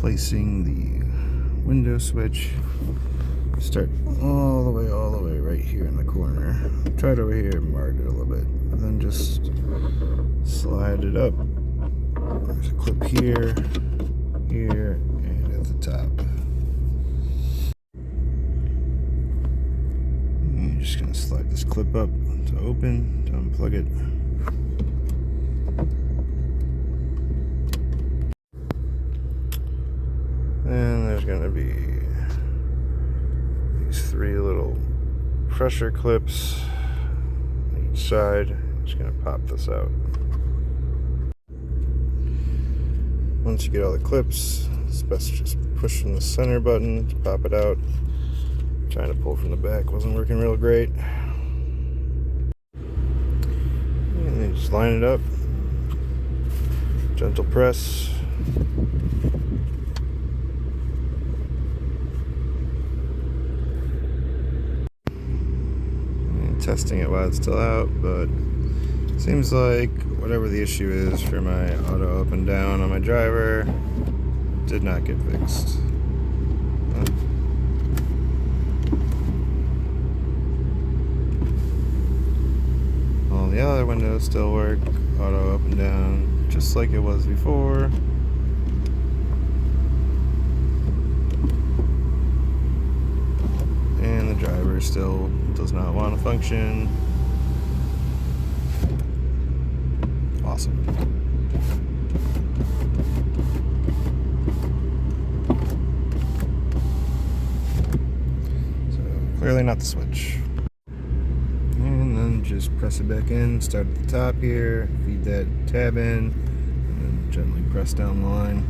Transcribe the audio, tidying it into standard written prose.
placing the window switch. Start all the way right here in the corner. Try it over here and mark it a little bit. And then just slide it up. There's a clip here, here, and at the top. And you're just going to slide this clip up to open, to unplug it. And there's going to be these 3 little pressure clips on each side. I'm just going to pop this out. Once you get all the clips, it's best to just push from the center button to pop it out. Trying to pull from the back wasn't working real great. And then just line it up. Gentle press. Testing it while it's still out, but seems like whatever the issue is for my auto up and down on my driver did not get fixed. All the other windows still work, auto up and down, just like it was before. And the driver still does not want to function. Awesome. So clearly not the switch. And then just press it back in, start at the top here, feed that tab in, and then gently press down the line.